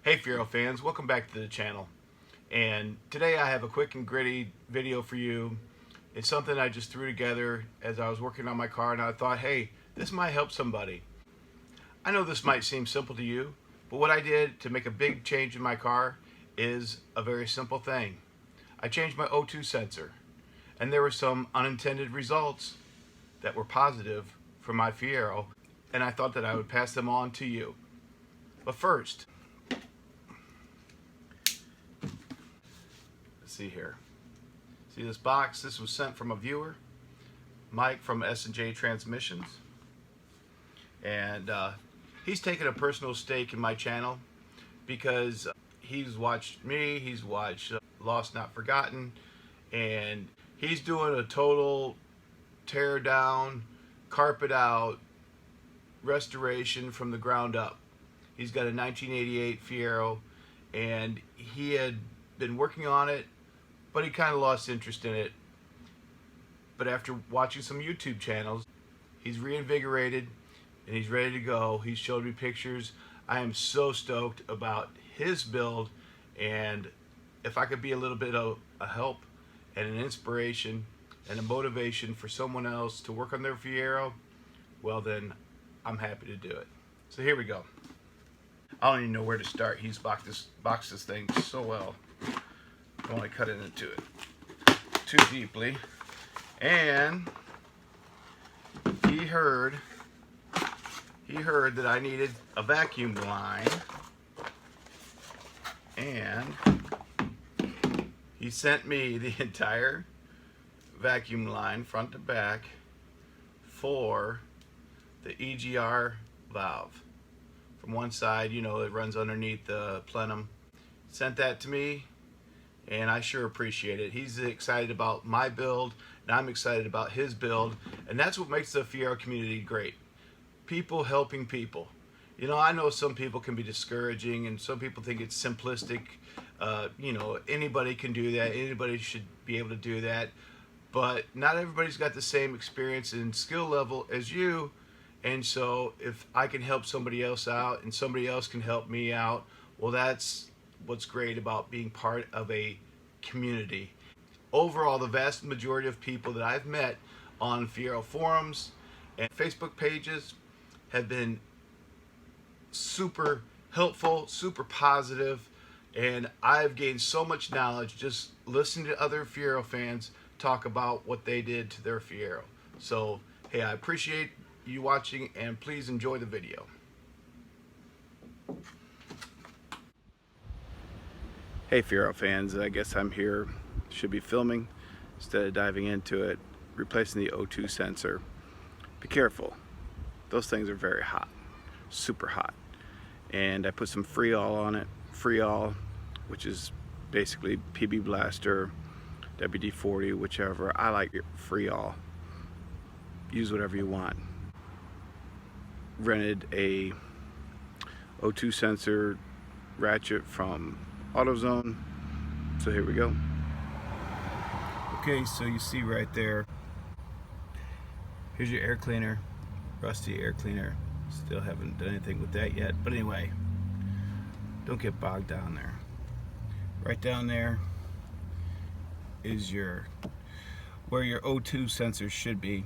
Hey Fiero fans, welcome back to the channel. And today I have a quick and gritty video for you. It's something I just threw together as I was working on my car, and I thought, hey, this might help somebody. I know this might seem simple to you, but what I did to make a big change in my car is a very simple thing. I changed my O2 sensor, and there were some unintended results that were positive for my Fiero, and I thought that I would pass them on to you. But first, see here. See this box? This was sent from a viewer, Mike from S&J Transmissions, and he's taken a personal stake in my channel because he's watched me, he's watched Lost Not Forgotten, and he's doing a total tear down, carpet out restoration from the ground up. He's got a 1988 Fiero, and he had been working on it, but he kind of lost interest in it. But after watching some YouTube channels, he's reinvigorated and he's ready to go. He's showed me pictures. I am so stoked about his build, and if I could be a little bit of a help and an inspiration and a motivation for someone else to work on their Fiero, well then I'm happy to do it. So here we go. I don't even know where to start. He's boxed this thing so well. I don't want to cut into it too deeply. And he heard that I needed a vacuum line, and he sent me the entire vacuum line front to back for the EGR valve. From one side, you know, it runs underneath the plenum. Sent that to me, and I sure appreciate it. He's excited about my build, and I'm excited about his build, and that's what makes the Fiero community great. People helping people. You know, I know some people can be discouraging, and some people think it's simplistic. You know, anybody can do that. Anybody should be able to do that. But not everybody's got the same experience and skill level as you. And so if I can help somebody else out and somebody else can help me out, well, that's what's great about being part of a community. Overall, the vast majority of people that I've met on Fiero forums and Facebook pages have been super helpful, super positive, and I've gained so much knowledge just listening to other Fiero fans talk about what they did to their Fiero. So, hey, I appreciate you watching, and please enjoy the video. Hey Fiero fans, I guess I'm here, should be filming instead of diving into it, replacing the O2 sensor. Be careful, those things are very hot, super hot. And I put some Freol on it, Freol, which is basically PB Blaster, WD-40, whichever. I like Freol, use whatever you want. Rented a O2 sensor ratchet from AutoZone. So here we go. Okay, so you see right there, here's your air cleaner, rusty air cleaner. Still haven't done anything with that yet, but anyway, don't get bogged down there. Right down there is where your O2 sensor should be,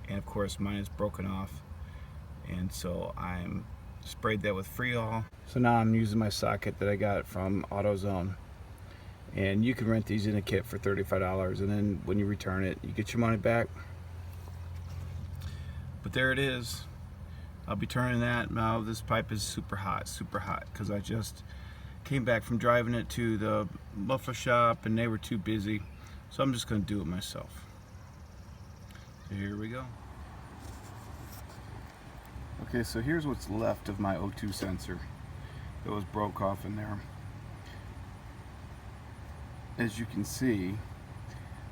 and of course mine is broken off, and so I'm sprayed that with Freol. So now I'm using my socket that I got from AutoZone, and you can rent these in a kit for $35, and then when you return it, you get your money back. But there it is. I'll be turning that. Now this pipe is super hot, because I just came back from driving it to the muffler shop and they were too busy, so I'm just going to do it myself. So here we go. Okay, so here's what's left of my O2 sensor that was broke off in there. As you can see,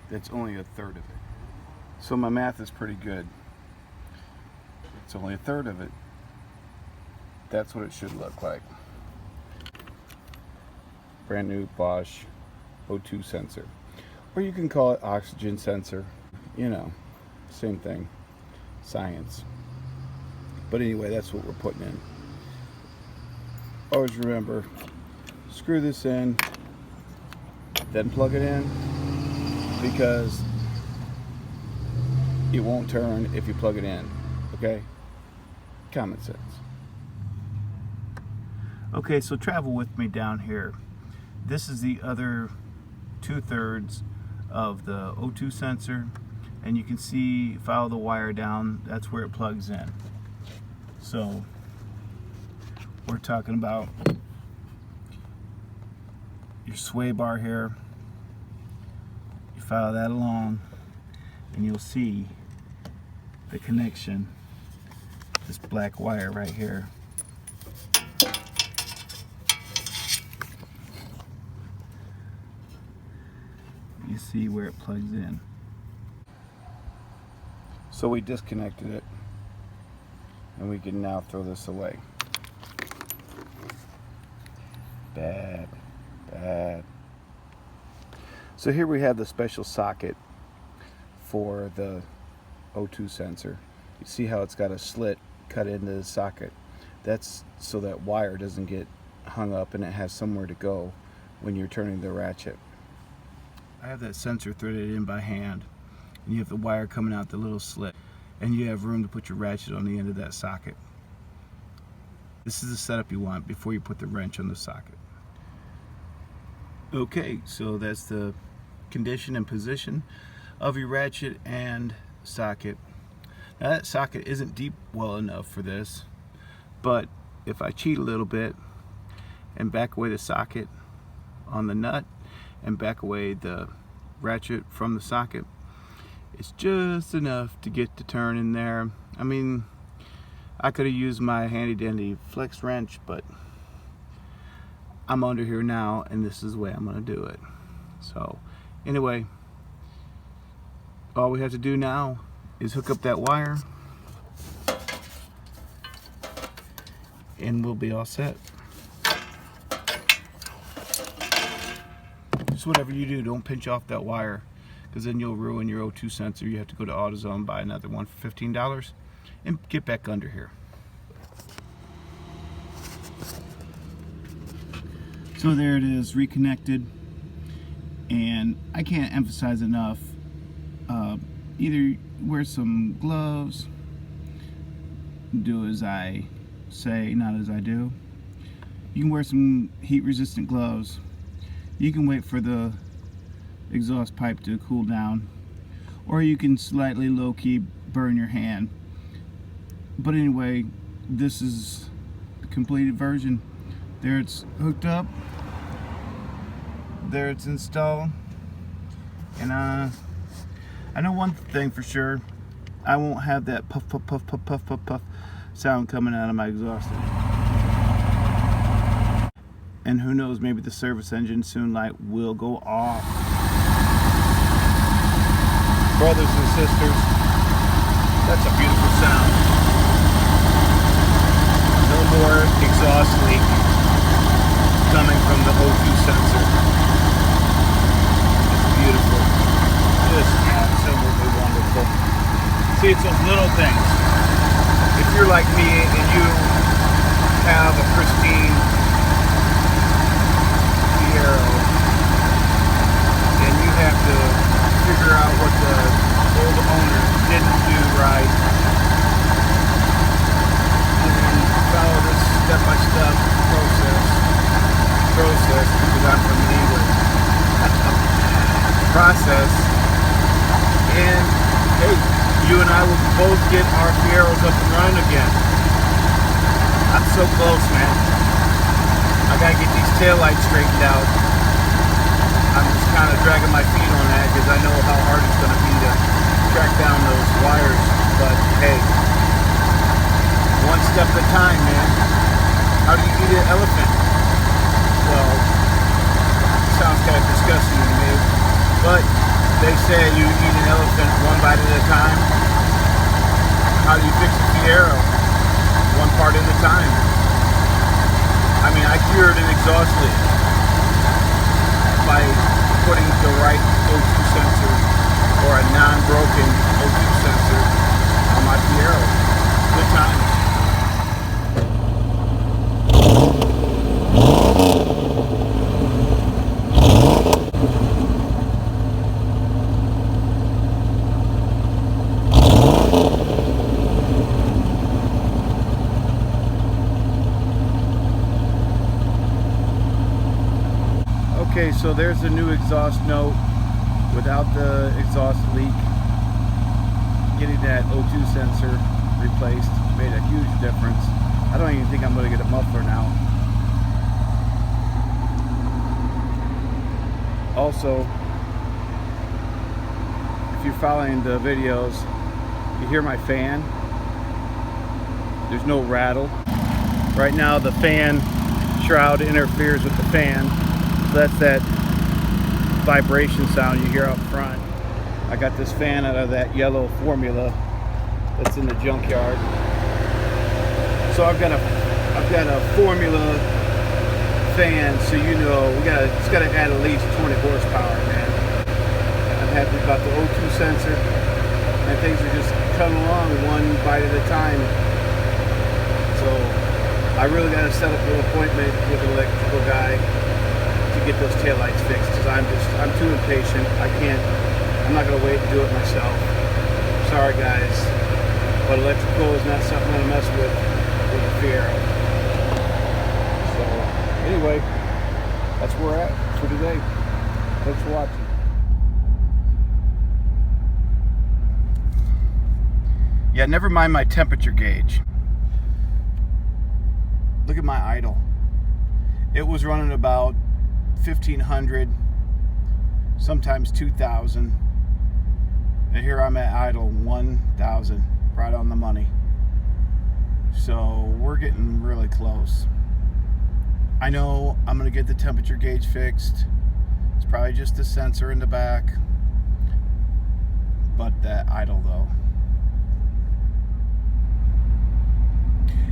that's only a third of it. So my math is pretty good. It's only a third of it. That's what it should look like. Brand new Bosch O2 sensor. Or you can call it oxygen sensor. You know, same thing. Science. But anyway, that's what we're putting in. always remember, screw this in, then plug it in, because it won't turn if you plug it in. Okay? Common sense. Okay, so travel with me down here. This is the other 2/3 of the O2 sensor, and you can see, follow the wire down, that's where it plugs in. So we're talking about your sway bar here. You follow that along and you'll see the connection, this black wire right here. You see where it plugs in. So we disconnected it, and we can now throw this away. Bad, bad. So here we have the special socket for the O2 sensor. You see how it's got a slit cut into the socket. That's so that wire doesn't get hung up and it has somewhere to go when you're turning the ratchet. I have that sensor threaded in by hand, and you have the wire coming out the little slit, and you have room to put your ratchet on the end of that socket. This is the setup you want before you put the wrench on the socket. Okay, so that's the condition and position of your ratchet and socket. Now that socket isn't deep well enough for this, but if I cheat a little bit and back away the socket on the nut and back away the ratchet from the socket, it's just enough to get the turn in there. I mean, I could have used my handy dandy flex wrench, but I'm under here now and this is the way I'm going to do it. So anyway, all we have to do now is hook up that wire and we'll be all set. Just whatever you do, don't pinch off that wire, because then you'll ruin your O2 sensor. You have to go to AutoZone, buy another one for $15 and get back under here. So there it is, reconnected, and I can't emphasize enough, either wear some gloves, do as I say, not as I do. You can wear some heat resistant gloves. You can wait for the exhaust pipe to cool down, or you can slightly low-key burn your hand. But anyway, this is the completed version. There it's hooked up, there it's installed, and I know one thing for sure, I won't have that puff puff puff puff puff puff puff sound coming out of my exhaust. And who knows, maybe the service engine soon light will go off. Brothers and sisters, that's a beautiful sound. No more exhaust leak coming from the O2 sensor. It's beautiful. Just absolutely wonderful. See, it's those little things. If you're like me and you have a pristine Fiero and you have to figure out what the old owner didn't do right, and then follow this step-by-step process, because I'm from England, process, and hey, you and I will both get our Fieros up and running again. I'm so close, man. I gotta get these taillights straightened out. I'm just kind of dragging my feet on that because I know how hard it's going to be to track down those wires. But hey, one step at a time, man. How do you eat an elephant? Well, it sounds kind of disgusting to me, but they say you eat an elephant one bite at a time. How do you fix a Fiero? One part at a time. I mean, I cured an exhaust leak by putting the right O2 sensor or a non-broken O2 sensor on my Fiero. Good times. Okay, so there's the new exhaust note without the exhaust leak. Getting that O2 sensor replaced made a huge difference. I don't even think I'm going to get a muffler now. Also, if you're following the videos, you hear my fan. There's no rattle. Right now the fan shroud interferes with the fan. So that's that vibration sound you hear out front. I got this fan out of that yellow formula that's in the junkyard. So I've got a formula fan, so you know it's got to add at least 20 horsepower, man. I'm happy about the O2 sensor, and things are just coming along one bite at a time. So I really got to set up an appointment with an electrical guy to get those taillights fixed, because I'm too impatient. I'm not gonna wait to do it myself. Sorry guys, but electrical is not something I'm gonna mess with the Fiero. So anyway, that's where we're at for today. Thanks for watching. Yeah, never mind my temperature gauge. Look at my idle. It was running about 1,500, sometimes 2,000. And here I'm at idle 1,000, right on the money. So we're getting really close. I know I'm gonna get the temperature gauge fixed. It's probably just the sensor in the back. But that idle though.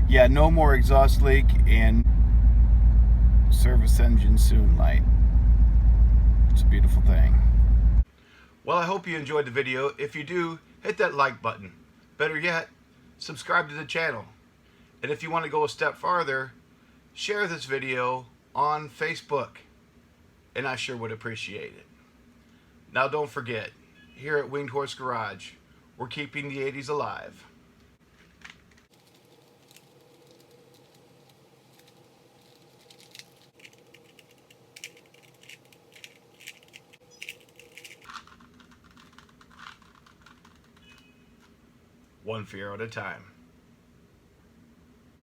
Yeah, no more exhaust leak and service engine soon light. It's a beautiful thing. Well, I hope you enjoyed the video. If you do, hit that like button. Better yet, subscribe to the channel. And if you want to go a step farther, share this video on Facebook. And I sure would appreciate it. Now don't forget, here at Winged Horse Garage, we're keeping the 80s alive. One Fiero at a time.